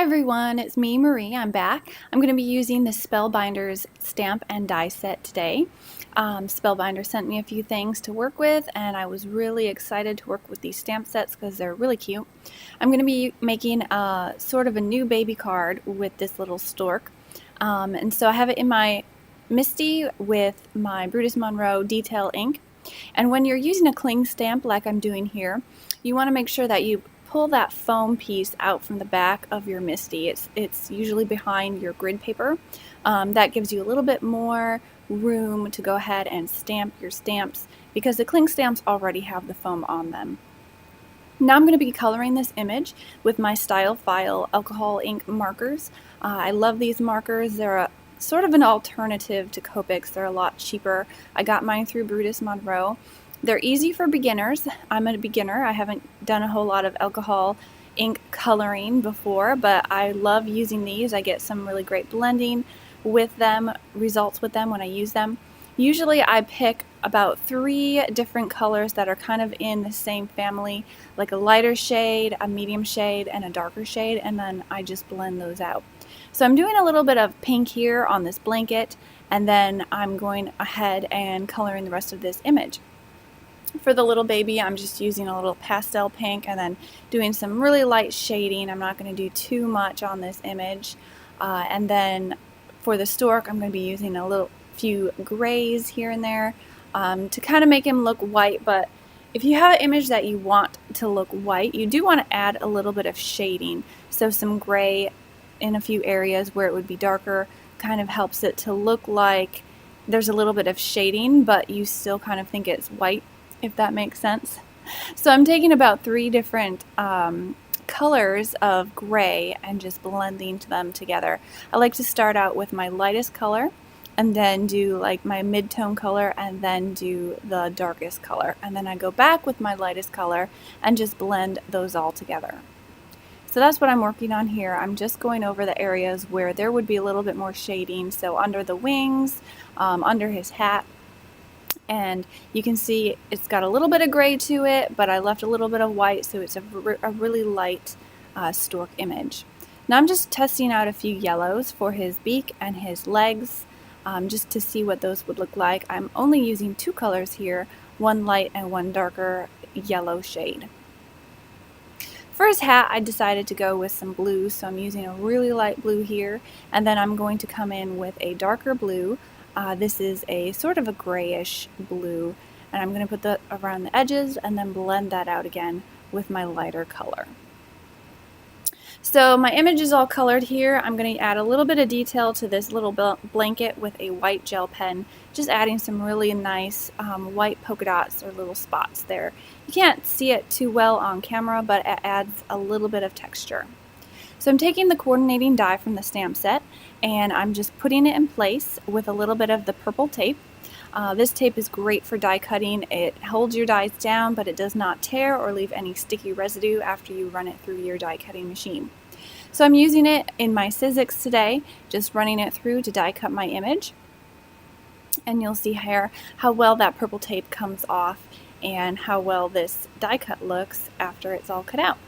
everyone, it's me, Marie. I'm back. I'm going to be using the Spellbinders stamp and die set today. Spellbinders sent me a few things to work with, and I was really excited to work with these stamp sets because they're really cute. I'm going to be making sort of a new baby card with this little stork. And so I have it in my Misty with my Brutus Monroe detail ink. And when you're using a cling stamp like I'm doing here, you want to make sure that you pull that foam piece out from the back of your Misty. It's usually behind your grid paper. That gives you a little bit more room to go ahead and stamp your stamps because the cling stamps already have the foam on them. Now I'm going to be coloring this image with my Stylefile alcohol ink markers. I love these markers. They're sort of an alternative to Copics. They're a lot cheaper. I got mine through Brutus Monroe. They're easy for beginners. I'm a beginner. I haven't done a whole lot of alcohol ink coloring before, but I love using these. I get some really great blending with them, results with them when I use them. Usually I pick about 3 different colors that are kind of in the same family, like a lighter shade, a medium shade, and a darker shade, and then I just blend those out. So I'm doing a little bit of pink here on this blanket, and then I'm going ahead and coloring the rest of this image. For the little baby, I'm just using a little pastel pink and then doing some really light shading. I'm not going to do too much on this image. And then for the stork, I'm going to be using a few grays here and there to kind of make him look white. But if you have an image that you want to look white, you do want to add a little bit of shading. So some gray in a few areas where it would be darker kind of helps it to look like there's a little bit of shading, but you still kind of think it's white, if that makes sense. So I'm taking about 3 different colors of gray and just blending them together. I like to start out with my lightest color and then do like my mid-tone color and then do the darkest color. And then I go back with my lightest color and just blend those all together. So that's what I'm working on here. I'm just going over the areas where there would be a little bit more shading. So under the wings, under his hat, and you can see it's got a little bit of gray to it, but I left a little bit of white, so it's a really light stork image. Now I'm just testing out a few yellows for his beak and his legs, just to see what those would look like. I'm only using 2 colors here, one light and one darker yellow shade. For his hat, I decided to go with some blue, so I'm using a really light blue here, and then I'm going to come in with a darker blue. This is a sort of a grayish blue, and I'm going to put that around the edges and then blend that out again with my lighter color. So my image is all colored here. I'm going to add a little bit of detail to this little blanket with a white gel pen, just adding some really nice white polka dots or little spots there. You can't see it too well on camera, but it adds a little bit of texture. So I'm taking the coordinating die from the stamp set and I'm just putting it in place with a little bit of the purple tape. This tape is great for die cutting. It holds your dies down, but it does not tear or leave any sticky residue after you run it through your die cutting machine. So I'm using it in my Sizzix today, just running it through to die cut my image. And you'll see here how well that purple tape comes off and how well this die cut looks after it's all cut out.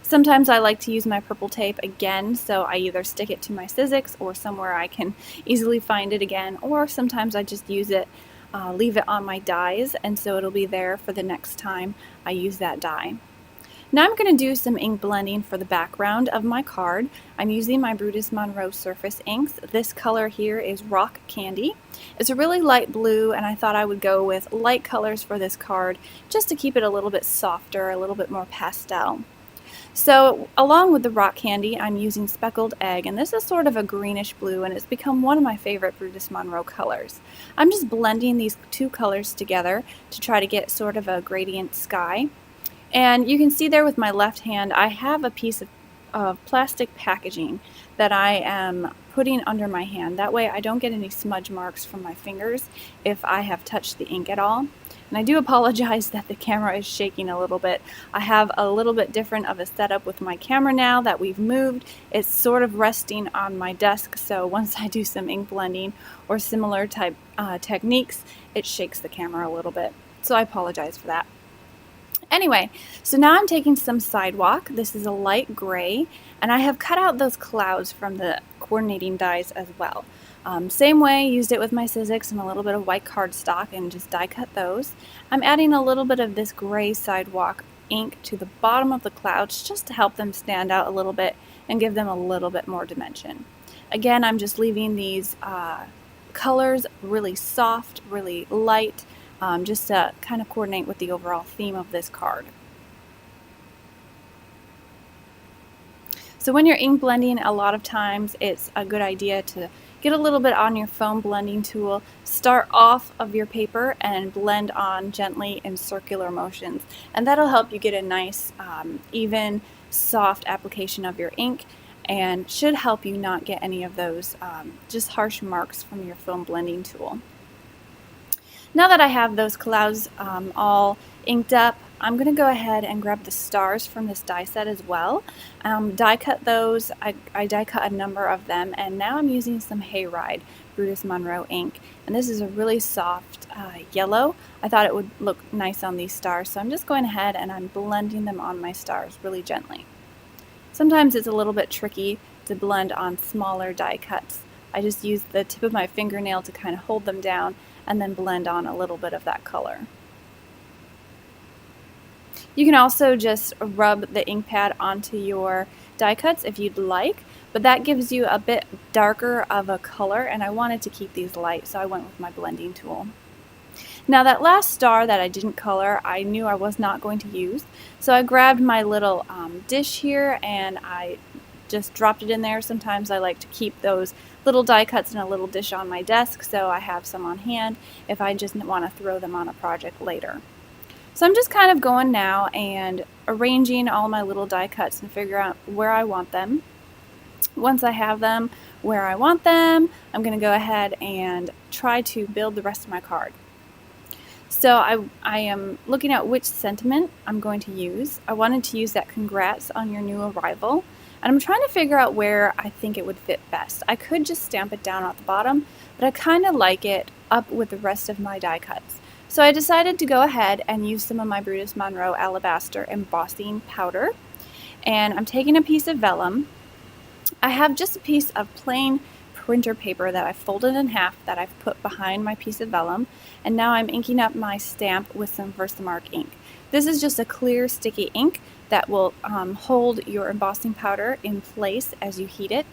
Sometimes I like to use my purple tape again, so I either stick it to my Sizzix or somewhere I can easily find it again, or sometimes I just use it, leave it on my dies, and so it'll be there for the next time I use that die. Now I'm going to do some ink blending for the background of my card. I'm using my Brutus Monroe Surface Inks. This color here is Rock Candy. It's a really light blue, and I thought I would go with light colors for this card just to keep it a little bit softer, a little bit more pastel. So along with the Rock Candy, I'm using Speckled Egg, and this is sort of a greenish blue, and it's become one of my favorite Brutus Monroe colors. I'm just blending these 2 colors together to try to get sort of a gradient sky. And you can see there with my left hand, I have a piece of plastic packaging that I am putting under my hand. That way I don't get any smudge marks from my fingers if I have touched the ink at all. And I do apologize that the camera is shaking a little bit. I have a little bit different of a setup with my camera now that we've moved. It's sort of resting on my desk, so once I do some ink blending or similar type techniques, it shakes the camera a little bit. So I apologize for that. Anyway, so now I'm taking some sidewalk. This is a light gray, and I have cut out those clouds from the coordinating dies as well. Same way, used it with my Sizzix and a little bit of white cardstock and just die cut those. I'm adding a little bit of this gray sidewalk ink to the bottom of the clouds just to help them stand out a little bit and give them a little bit more dimension. Again, I'm just leaving these colors really soft, really light, just to kind of coordinate with the overall theme of this card. So when you're ink blending, a lot of times it's a good idea to get a little bit on your foam blending tool, start off of your paper and blend on gently in circular motions, and that'll help you get a nice even soft application of your ink and should help you not get any of those just harsh marks from your foam blending tool. Now that I have those clouds all inked up, I'm going to go ahead and grab the stars from this die set as well. Die cut those. I die cut a number of them, and now I'm using some Hayride Brutus Monroe ink. And this is a really soft yellow. I thought it would look nice on these stars, so I'm just going ahead and I'm blending them on my stars really gently. Sometimes it's a little bit tricky to blend on smaller die cuts. I just use the tip of my fingernail to kind of hold them down and then blend on a little bit of that color. You can also just rub the ink pad onto your die cuts if you'd like, but that gives you a bit darker of a color, and I wanted to keep these light, so I went with my blending tool. Now that last star that I didn't color, I knew I was not going to use, so I grabbed my little dish here and I just dropped it in there. Sometimes I like to keep those little die cuts in a little dish on my desk, so I have some on hand if I just want to throw them on a project later. So I'm just kind of going now and arranging all my little die cuts and figure out where I want them. Once I have them where I want them, I'm going to go ahead and try to build the rest of my card. So I am looking at which sentiment I'm going to use. I wanted to use that congrats on your new arrival, and I'm trying to figure out where I think it would fit best. I could just stamp it down at the bottom, but I kind of like it up with the rest of my die cuts. So I decided to go ahead and use some of my Brutus Monroe Alabaster embossing powder, and I'm taking a piece of vellum. I have just a piece of plain printer paper that I folded in half that I've put behind my piece of vellum, and now I'm inking up my stamp with some Versamark ink. This is just a clear sticky ink that will hold your embossing powder in place as you heat it.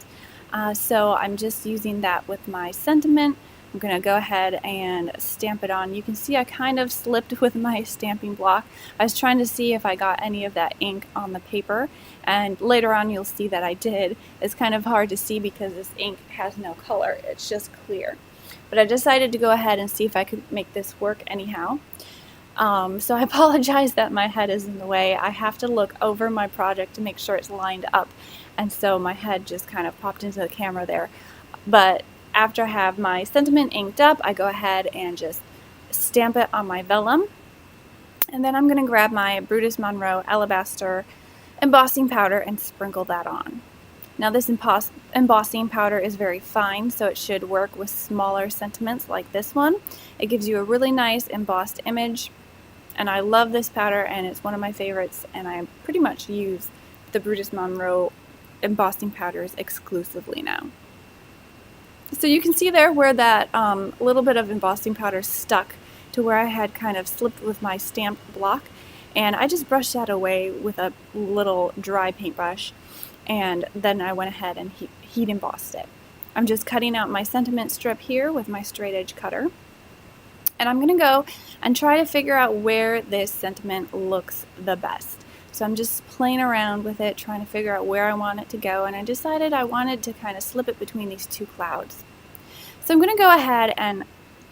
So I'm just using that with my sentiment. I'm going to go ahead and stamp it on. You can see I kind of slipped with my stamping block. I was trying to see if I got any of that ink on the paper, and later on you'll see that I did. It's kind of hard to see because this ink has no color, it's just clear. But I decided to go ahead and see if I could make this work anyhow. So I apologize that my head is in the way. I have to look over my project to make sure it's lined up, and so my head just kind of popped into the camera there. But after I have my sentiment inked up, I go ahead and just stamp it on my vellum, and then I'm going to grab my Brutus Monroe Alabaster embossing powder and sprinkle that on. Now this embossing powder is very fine, so it should work with smaller sentiments like this one. It gives you a really nice embossed image, and I love this powder, and it's one of my favorites, and I pretty much use the Brutus Monroe embossing powders exclusively now. So you can see there where that little bit of embossing powder stuck to where I had kind of slipped with my stamp block, and I just brushed that away with a little dry paintbrush, and then I went ahead and heat embossed it. I'm just cutting out my sentiment strip here with my straight edge cutter, and I'm going to go and try to figure out where this sentiment looks the best. So I'm just playing around with it, trying to figure out where I want it to go, and I decided I wanted to kind of slip it between these two clouds. So I'm going to go ahead and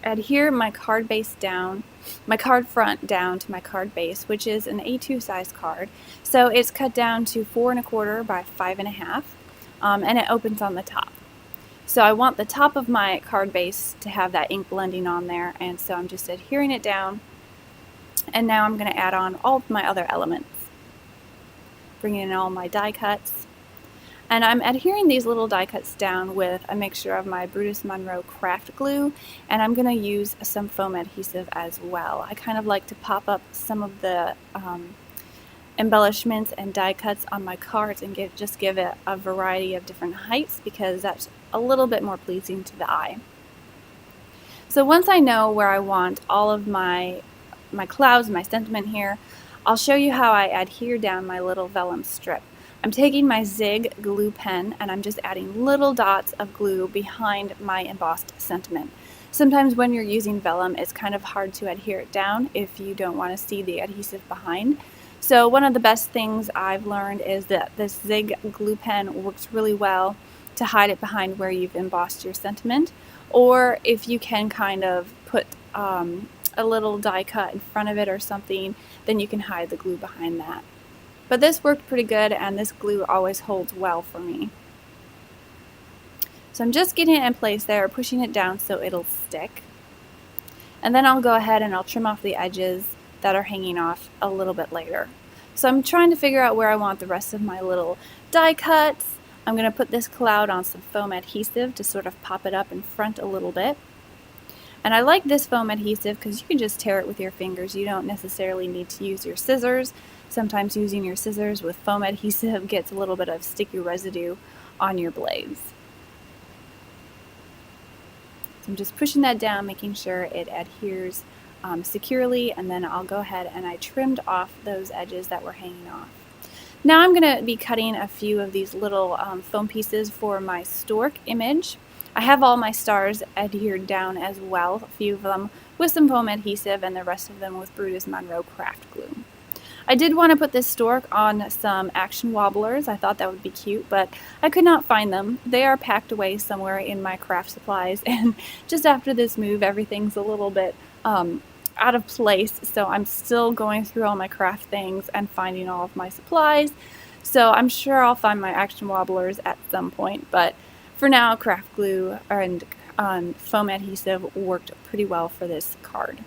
adhere my card base down, my card front down to my card base, which is an A2 size card. So it's cut down to 4 1/4 by 5 1/2, and it opens on the top. So I want the top of my card base to have that ink blending on there, and so I'm just adhering it down, and now I'm going to add on all of my other elements. Bringing in all my die cuts. And I'm adhering these little die cuts down with a mixture of my Brutus Monroe craft glue, and I'm going to use some foam adhesive as well. I kind of like to pop up some of the embellishments and die cuts on my cards and just give it a variety of different heights, because that's a little bit more pleasing to the eye. So once I know where I want all of my clouds, my sentiment here, I'll show you how I adhere down my little vellum strip. I'm taking my Zig glue pen and I'm just adding little dots of glue behind my embossed sentiment. Sometimes when you're using vellum, it's kind of hard to adhere it down if you don't want to see the adhesive behind. So one of the best things I've learned is that this Zig glue pen works really well to hide it behind where you've embossed your sentiment, or if you can kind of put a little die cut in front of it or something, then you can hide the glue behind that. But this worked pretty good, and this glue always holds well for me. So I'm just getting it in place there, pushing it down so it'll stick. And then I'll go ahead and I'll trim off the edges that are hanging off a little bit later. So I'm trying to figure out where I want the rest of my little die cuts. I'm going to put this cloud on some foam adhesive to sort of pop it up in front a little bit. And I like this foam adhesive because you can just tear it with your fingers. You don't necessarily need to use your scissors. Sometimes using your scissors with foam adhesive gets a little bit of sticky residue on your blades. So I'm just pushing that down, making sure it adheres securely, and then I'll go ahead and I trimmed off those edges that were hanging off. Now I'm going to be cutting a few of these little foam pieces for my stork image. I have all my stars adhered down as well, a few of them with some foam adhesive and the rest of them with Brutus Monroe craft glue. I did want to put this stork on some action wobblers. I thought that would be cute, but I could not find them. They are packed away somewhere in my craft supplies, and just after this move, everything's a little bit out of place, so I'm still going through all my craft things and finding all of my supplies. So I'm sure I'll find my action wobblers at some point, but for now, craft glue and foam adhesive worked pretty well for this card.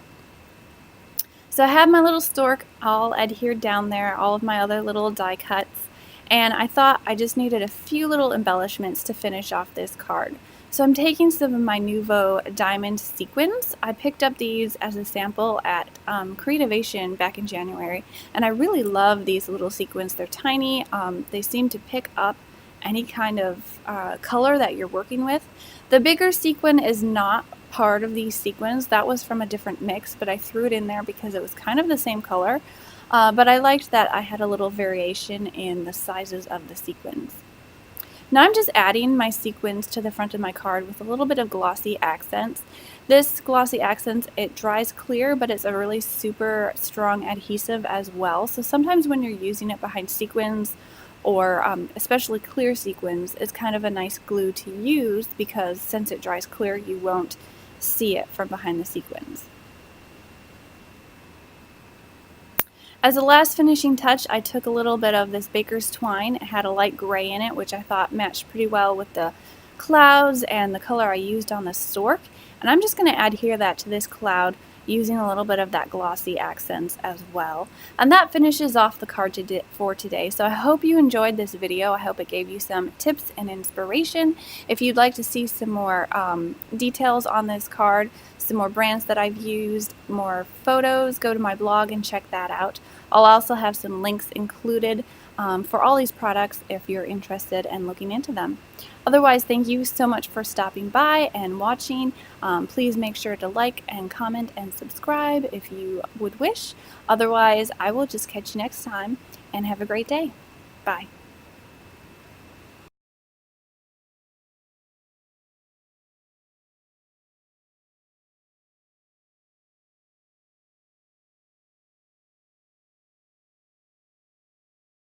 So I have my little stork all adhered down there, all of my other little die cuts, and I thought I just needed a few little embellishments to finish off this card. So I'm taking some of my Nouveau diamond sequins. I picked up these as a sample at Creativation back in January, and I really love these little sequins. They're tiny. They seem to pick up any kind of color that you're working with. The bigger sequin is not part of these sequins. That was from a different mix, but I threw it in there because it was kind of the same color. But I liked that I had a little variation in the sizes of the sequins. Now I'm just adding my sequins to the front of my card with a little bit of glossy accents. This glossy accents, it dries clear, but it's a really super strong adhesive as well. So sometimes when you're using it behind sequins, or especially clear sequins, it's kind of a nice glue to use because since it dries clear, you won't see it from behind the sequins. As a last finishing touch, I took a little bit of this baker's twine. It had a light gray in it, which I thought matched pretty well with the clouds and the color I used on the stork. And I'm just going to adhere that to this cloud using a little bit of that glossy accents as well. And that finishes off the card for today. So I hope you enjoyed this video. I hope it gave you some tips and inspiration. If you'd like to see some more details on this card, some more brands that I've used, more photos, go to my blog and check that out. I'll also have some links included for all these products if you're interested in looking into them. Otherwise, thank you so much for stopping by and watching. Please make sure to like and comment and subscribe if you would wish. Otherwise, I will just catch you next time and have a great day. Bye.